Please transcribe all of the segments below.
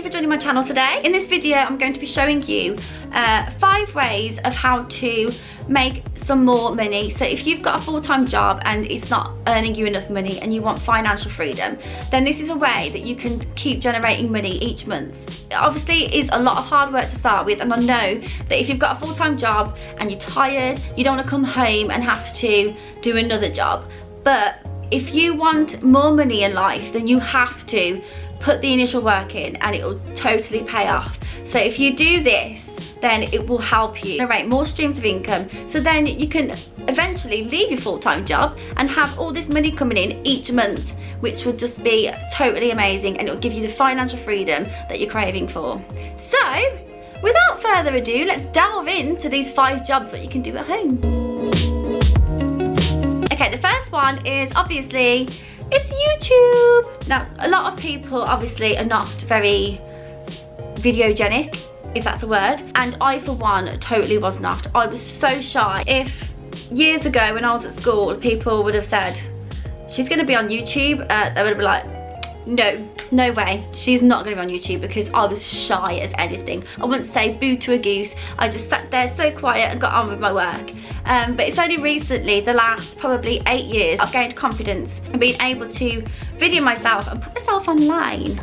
for joining my channel today. In this video, I'm going to be showing you 5 ways of how to make some more money. So if you've got a full-time job and it's not earning you enough money and you want financial freedom, then this is a way that you can keep generating money each month. Obviously, it is a lot of hard work to start with, and I know that if you've got a full-time job and you're tired, you don't want to come home and have to do another job. But if you want more money in life, then you have to put the initial work in and it will totally pay off. So if you do this, then it will help you generate more streams of income, so then you can eventually leave your full-time job and have all this money coming in each month, which would just be totally amazing, and it will give you the financial freedom that you're craving for. So without further ado, let's delve into these 5 jobs that you can do at home. Okay, the first one is obviously, it's YouTube. Now, a lot of people obviously are not very videogenic, if that's a word, and I for one totally was not. I was so shy. If years ago when I was at school people would have said she's gonna be on YouTube, they would have been like, no way, she's not gonna be on YouTube, because I was shy as anything. I wouldn't say boo to a goose. I just sat there so quiet and got on with my work. But it's only recently, the last probably 8 years, I've gained confidence and been able to video myself and put myself online,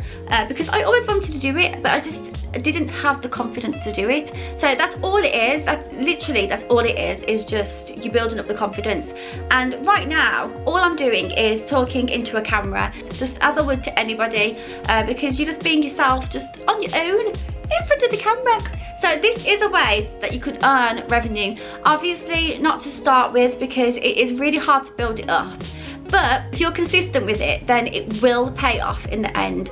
because I always wanted to do it, but I just didn't have the confidence to do it. So that's all it is. That's all it is just you building up the confidence. And right now, all I'm doing is talking into a camera, just as I would to anybody, because you're just being yourself, just on your own, in front of the camera. So this is a way that you could earn revenue. Obviously not to start with, because it is really hard to build it up. But if you're consistent with it, then it will pay off in the end.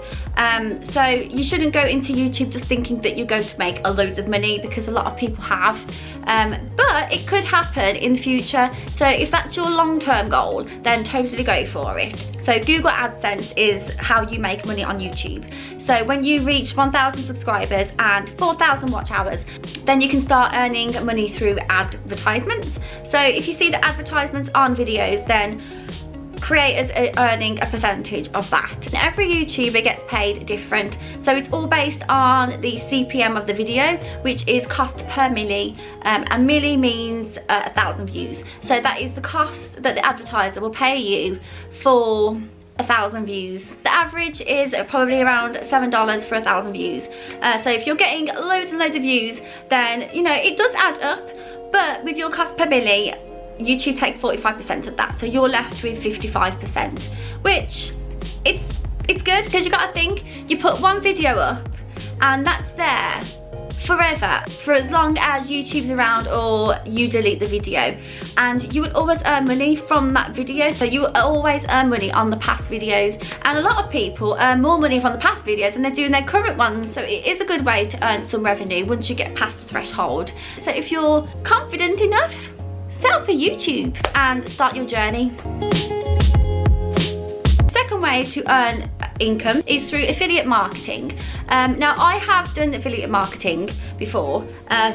So you shouldn't go into YouTube just thinking that you're going to make a loads of money, because a lot of people have. But it could happen in the future. So if that's your long-term goal, then totally go for it. So Google AdSense is how you make money on YouTube. So when you reach 1,000 subscribers and 4,000 watch hours, then you can start earning money through advertisements. So if you see the advertisements on videos, then creators are earning a percentage of that. And every YouTuber gets paid different, so it's all based on the CPM of the video, which is cost per milli, and milli means 1,000 views. So that is the cost that the advertiser will pay you for 1,000 views. The average is probably around $7 for 1,000 views. So if you're getting loads and loads of views, then you know it does add up. But with your cost per milli, YouTube take 45% of that, so you're left with 55%, which it's good, because you got to think, you put one video up and that's there forever, for as long as YouTube's around or you delete the video, and you will always earn money from that video. So you will always earn money on the past videos, and a lot of people earn more money from the past videos than they're doing their current ones. So it is a good way to earn some revenue once you get past the threshold. So if you're confident enough, set up a YouTube and start your journey. Second way to earn income is through affiliate marketing. Now I have done affiliate marketing before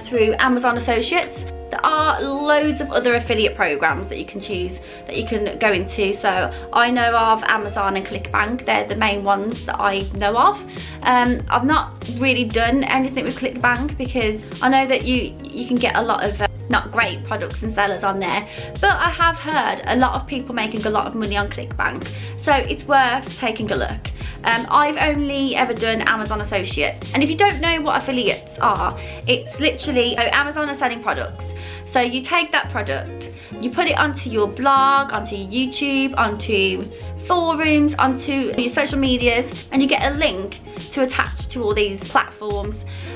through Amazon Associates. There are loads of other affiliate programs that you can choose, that you can go into. So I know of Amazon and ClickBank. They're the main ones that I know of. I've not really done anything with ClickBank, because I know that you can get a lot of not great products and sellers on there, but I have heard a lot of people making a lot of money on ClickBank, so it's worth taking a look. I've only ever done Amazon Associates, and if you don't know what affiliates are, it's literally, so Amazon are selling products, so you take that product, you put it onto your blog, onto your YouTube, onto forums, onto your social medias, and you get a link to attach to all these platforms.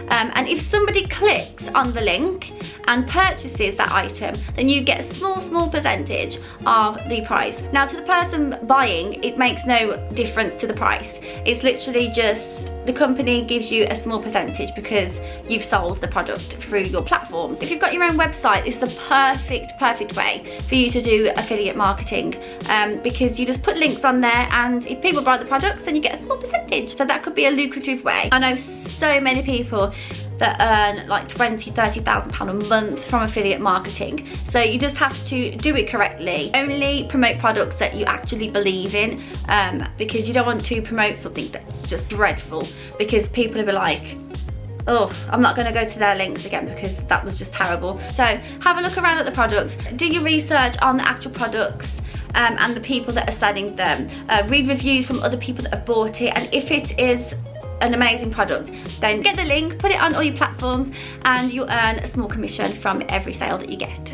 And if somebody clicks on the link and purchases that item, then you get a small percentage of the price. Now to the person buying, it makes no difference to the price. It's literally just the company gives you a small percentage because you've sold the product through your platforms. If you've got your own website, it's the perfect way for you to do affiliate marketing, because you just put links on there, and if people buy the products, then you get a small percentage. So that could be a lucrative way. I know so many people that earn like £20,000–30,000 a month from affiliate marketing. So you just have to do it correctly. Only promote products that you actually believe in, because you don't want to promote something that's just dreadful, because people will be like, oh, I'm not going to go to their links again because that was just terrible. So have a look around at the products, do your research on the actual products and the people that are selling them. Read reviews from other people that have bought it, and if it is an amazing product, then get the link, put it on all your platforms, and you'll earn a small commission from every sale that you get.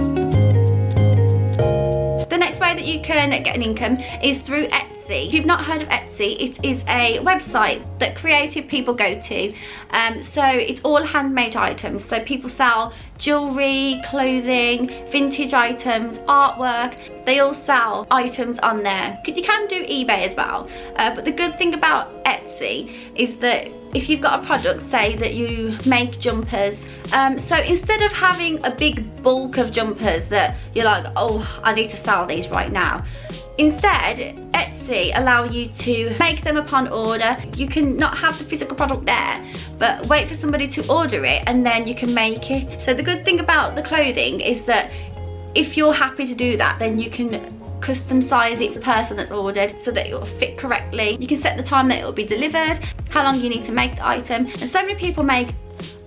The next way that you can get an income is through Etsy. If you've not heard of Etsy, it is a website that creative people go to. So it's all handmade items. So people sell jewellery, clothing, vintage items, artwork. They all sell items on there. You can do eBay as well. But the good thing about Etsy is that if you've got a product, say that you make jumpers, so instead of having a big bulk of jumpers that you're like, oh, I need to sell these right now, instead Etsy allow you to make them upon order. You can not have the physical product there, but wait for somebody to order it and then you can make it. So the good thing about the clothing is that if you're happy to do that, then you can custom size it for the person that's ordered so that it will fit correctly. You can set the time that it will be delivered, how long you need to make the item, and so many people make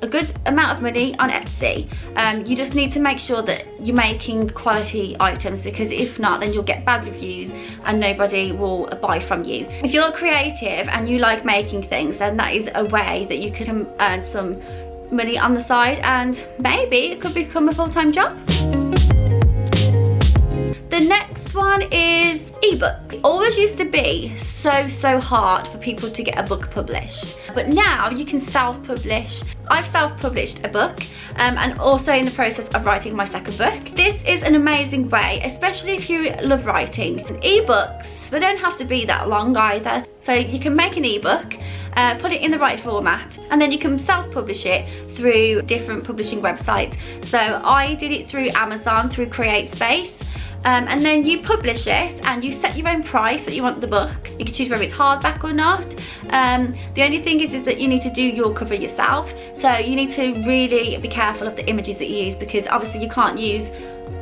a good amount of money on Etsy. You just need to make sure that you're making quality items, because if not, then you'll get bad reviews and nobody will buy from you. If you're creative and you like making things, then that is a way that you can earn some money on the side, and maybe it could become a full-time job. The next one is ebooks. It always used to be so hard for people to get a book published, but now you can self-publish. I've self-published a book and also in the process of writing my second book. This is an amazing way, especially if you love writing. And ebooks, they don't have to be that long either. So you can make an ebook, put it in the right format, and then you can self-publish it through different publishing websites. So I did it through Amazon, through CreateSpace. And then you publish it and you set your own price that you want the book. You can choose whether it's hardback or not. The only thing is that you need to do your cover yourself. So you need to really be careful of the images that you use, because obviously you can't use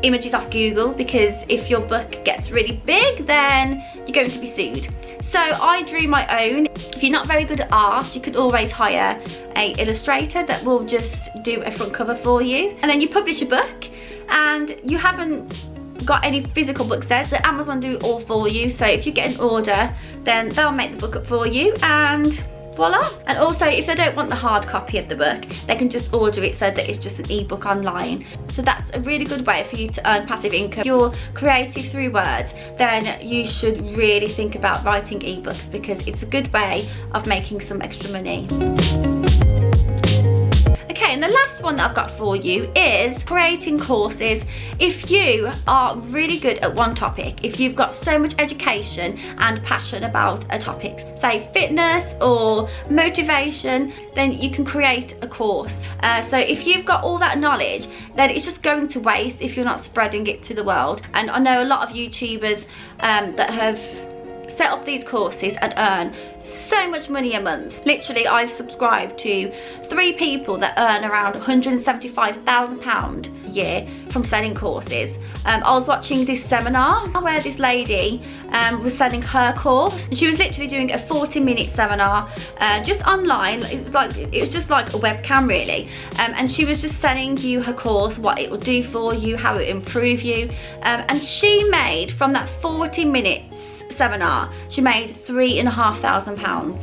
images off Google, because if your book gets really big, then you're going to be sued. So I drew my own. If you're not very good at art, you could always hire an illustrator that will just do a front cover for you. And then you publish a book, and you haven't got any physical books there, so Amazon do it all for you. So if you get an order, then they'll make the book up for you, and voila. And also, if they don't want the hard copy of the book, they can just order it so that it's just an ebook online. So that's a really good way for you to earn passive income. If you're creative through words, then you should really think about writing ebooks, because it's a good way of making some extra money. Okay, and the last one that I've got for you is creating courses. If you are really good at one topic, if you've got so much education and passion about a topic, say fitness or motivation, then you can create a course. So if you've got all that knowledge, then it's just going to waste if you're not spreading it to the world. And I know a lot of YouTubers that have set up these courses and earn so much money a month. Literally, I've subscribed to 3 people that earn around £175,000 a year from selling courses. I was watching this seminar where this lady was selling her course. She was literally doing a 40-minute seminar just online. It was just like a webcam really, and she was just selling you her course, what it will do for you, how it will improve you, and she made from that 40 minutes seminar, she made £3,500.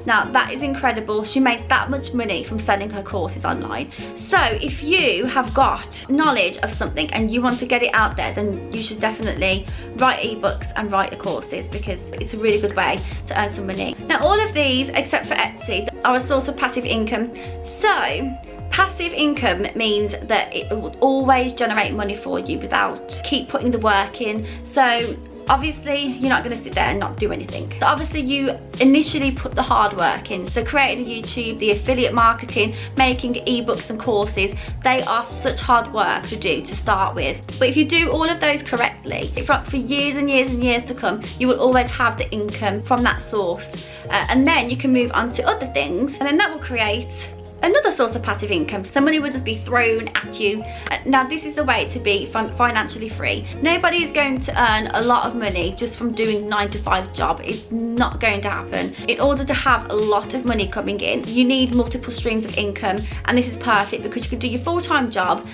Now that is incredible. She made that much money from selling her courses online. So if you have got knowledge of something and you want to get it out there, then you should definitely write ebooks and write the courses, because it's a really good way to earn some money. Now all of these, except for Etsy, are a source of passive income. So passive income means that it will always generate money for you without keep putting the work in. So obviously you're not going to sit there and not do anything. So obviously you initially put the hard work in. So creating a YouTube, the affiliate marketing, making ebooks and courses, they are such hard work to do to start with. But if you do all of those correctly, for years and years and years to come, you will always have the income from that source. And then you can move on to other things, and then that will create another source of passive income. So money will just be thrown at you. Now this is the way to be financially free. Nobody is going to earn a lot of money just from doing 9-to-5 job. It's not going to happen. In order to have a lot of money coming in, you need multiple streams of income, and this is perfect because you can do your full-time job,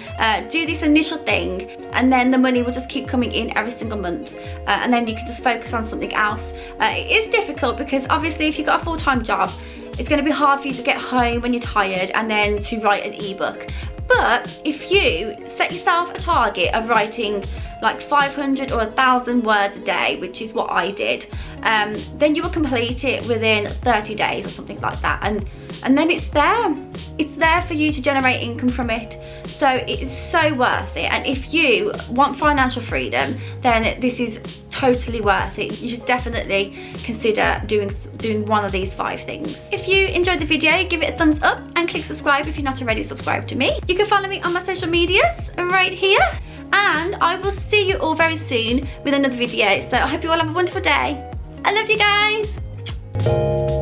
do this initial thing, and then the money will just keep coming in every single month, and then you can just focus on something else. It is difficult because obviously if you've got a full-time job, it's going to be hard for you to get home when you're tired and then to write an ebook. But if you set yourself a target of writing like 500 or 1,000 words a day, which is what I did, then you will complete it within 30 days or something like that, and then it's there for you to generate income from it. So it is so worth it, and if you want financial freedom, then this is totally worth it. You should definitely consider doing one of these 5 things. If you enjoyed the video, give it a thumbs up and click subscribe if you're not already subscribed to me. You can follow me on my social medias right here, and I will see you all very soon with another video. So I hope you all have a wonderful day. I love you guys.